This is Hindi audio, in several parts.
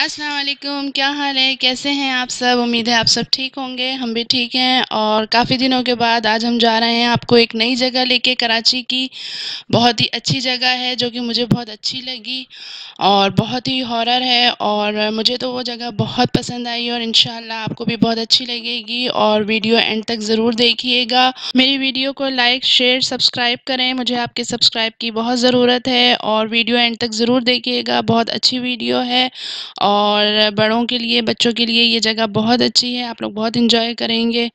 अस्सलाम वालेकुम, क्या हाल है, कैसे हैं आप सब। उम्मीद है आप सब ठीक होंगे, हम भी ठीक हैं। और काफ़ी दिनों के बाद आज हम जा रहे हैं आपको एक नई जगह लेके, कराची की बहुत ही अच्छी जगह है जो कि मुझे बहुत अच्छी लगी और बहुत ही हॉरर है और मुझे तो वो जगह बहुत पसंद आई और इंशाल्लाह आपको भी बहुत अच्छी लगेगी। और वीडियो एंड तक ज़रूर देखिएगा। मेरी वीडियो को लाइक शेयर सब्सक्राइब करें, मुझे आपके सब्सक्राइब की बहुत ज़रूरत है और वीडियो एंड तक ज़रूर देखिएगा, बहुत अच्छी वीडियो है और बड़ों के लिए, बच्चों के लिए ये जगह बहुत अच्छी है, आप लोग बहुत एंजॉय करेंगे।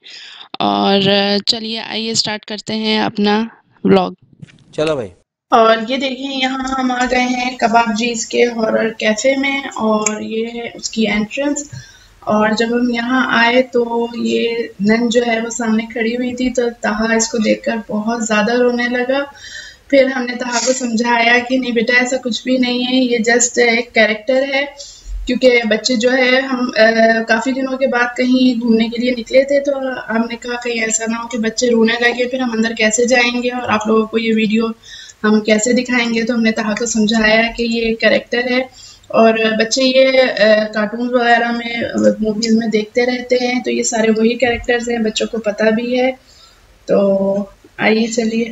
और चलिए आइए स्टार्ट करते हैं अपना व्लॉग। चलो भाई। और ये देखिए, यहाँ हम आ गए हैं कबाब जीज के हॉरर कैफ़े में और ये है उसकी एंट्रेंस। और जब हम यहाँ आए तो ये नन जो है वो सामने खड़ी हुई थी, तो तहा इसको देखकर बहुत ज़्यादा रोने लगा। फिर हमने तहा को समझाया कि नहीं बेटा, ऐसा कुछ भी नहीं है, ये जस्ट एक कैरेक्टर है। क्योंकि बच्चे जो है, हम काफ़ी दिनों के बाद कहीं घूमने के लिए निकले थे, तो हमने कहा कहीं ऐसा ना हो कि बच्चे रोने लगे, फिर हम अंदर कैसे जाएंगे और आप लोगों को ये वीडियो हम कैसे दिखाएंगे। तो हमने तहा को समझाया कि ये कैरेक्टर है और बच्चे ये कार्टून वगैरह में, मूवीज़ में देखते रहते हैं, तो ये सारे वही कैरेक्टर्स हैं, बच्चों को पता भी है। तो आइए चलिए।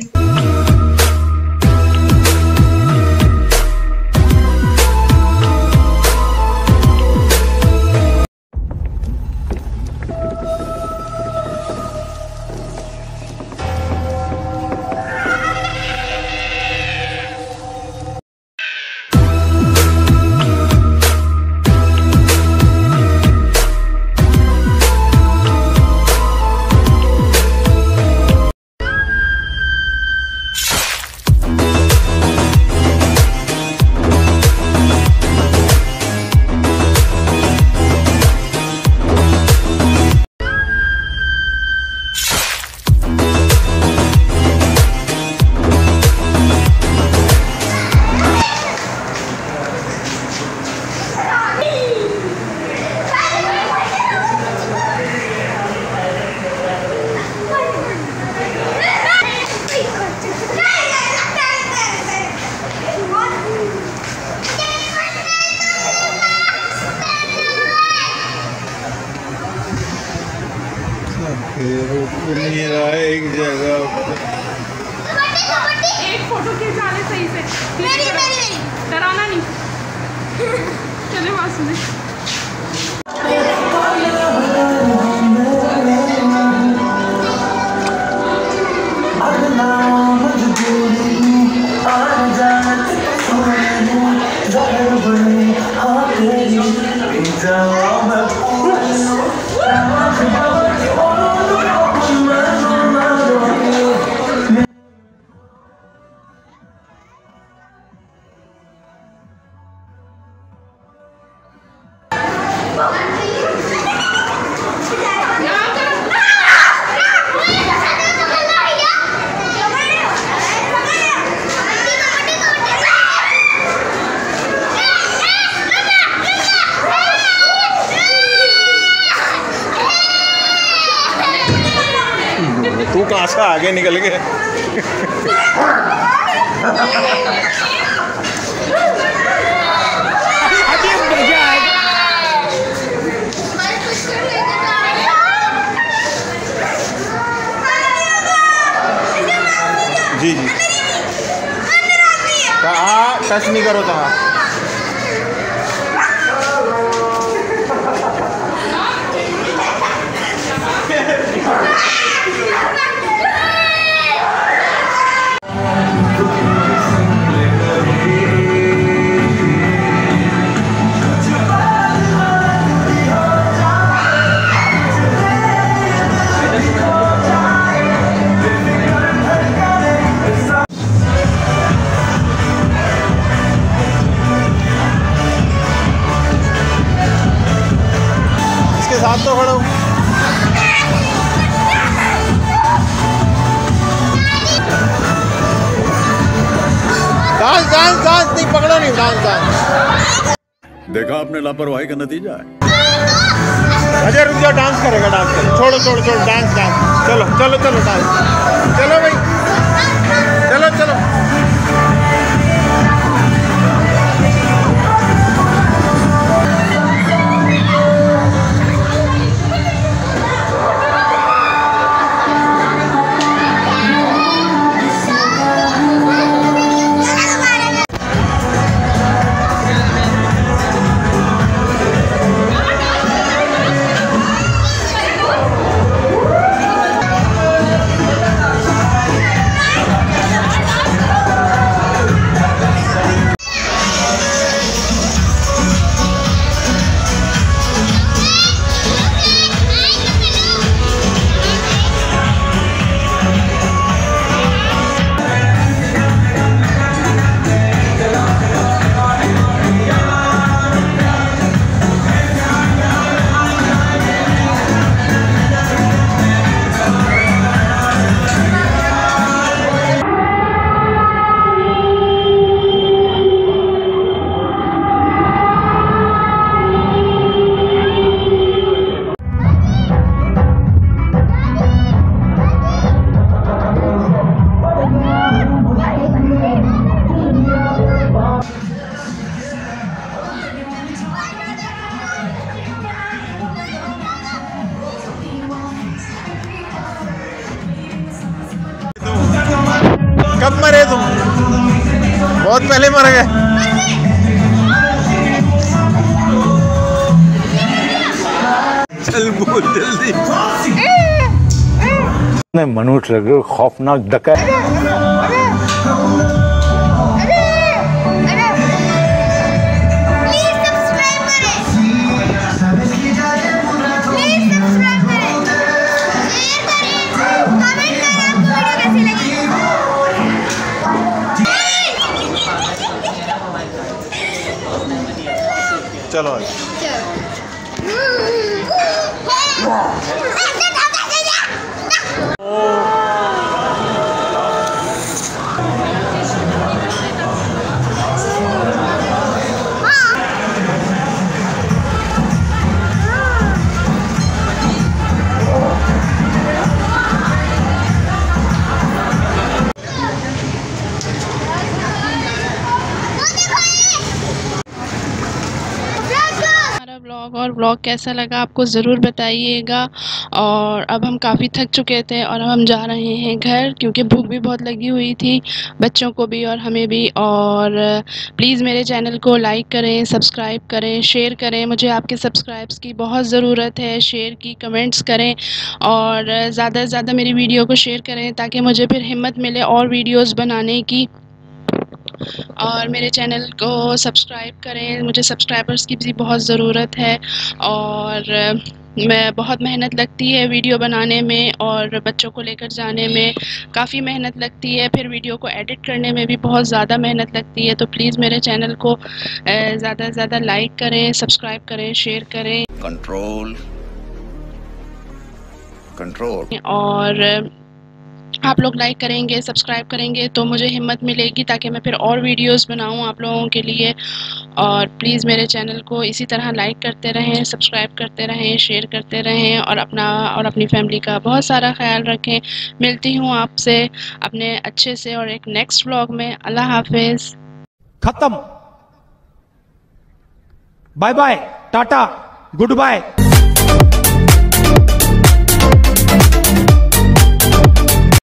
नहीं रहा है एक जगह। एक फोटो खींचा ले सही से, डराना नहीं। चले वहाँ सुने। तू कहाँ से आगे निकल गए? जी जी, टच नहीं करो तो। हाँ साथ तो खड़ो। डांस डांस डांस नहीं, पकड़ो नहीं, डांस डांस। देखा आपने लापरवाही का नतीजा है। अजय रुक जाओ, डांस करेगा, डांस करेगा। छोड़ो छोड़ो छोड़ो, डांस डांस। चलो चलो चलो डांस, चलो भाई, चलो चलो। बहुत पहले मर गए। चल बोल जल्दी। मनुष्य खौफनाक डकैत। चलो और व्लॉग कैसा लगा आपको ज़रूर बताइएगा। और अब हम काफ़ी थक चुके थे और अब हम जा रहे हैं घर, क्योंकि भूख भी बहुत लगी हुई थी, बच्चों को भी और हमें भी। और प्लीज़ मेरे चैनल को लाइक करें, सब्सक्राइब करें, शेयर करें। मुझे आपके सब्सक्राइब्स की बहुत ज़रूरत है, शेयर की, कमेंट्स करें और ज़्यादा से ज़्यादा मेरी वीडियो को शेयर करें ताकि मुझे फिर हिम्मत मिले और वीडियोज़ बनाने की। और मेरे चैनल को सब्सक्राइब करें, मुझे सब्सक्राइबर्स की भी बहुत ज़रूरत है। और मैं बहुत मेहनत लगती है वीडियो बनाने में और बच्चों को लेकर जाने में काफ़ी मेहनत लगती है, फिर वीडियो को एडिट करने में भी बहुत ज़्यादा मेहनत लगती है। तो प्लीज़ मेरे चैनल को ज़्यादा से ज़्यादा लाइक करें, सब्सक्राइब करें, शेयर करें। Control control. और आप लोग लाइक करेंगे, सब्सक्राइब करेंगे तो मुझे हिम्मत मिलेगी ताकि मैं फिर और वीडियोस बनाऊं आप लोगों के लिए। और प्लीज़ मेरे चैनल को इसी तरह लाइक करते रहें, सब्सक्राइब करते रहें, शेयर करते रहें और अपनी फैमिली का बहुत सारा ख्याल रखें। मिलती हूँ आपसे अपने अच्छे से और एक नेक्स्ट व्लॉग में। अल्लाह हाफिज़। खत्म। Bye bye, tata, good bye.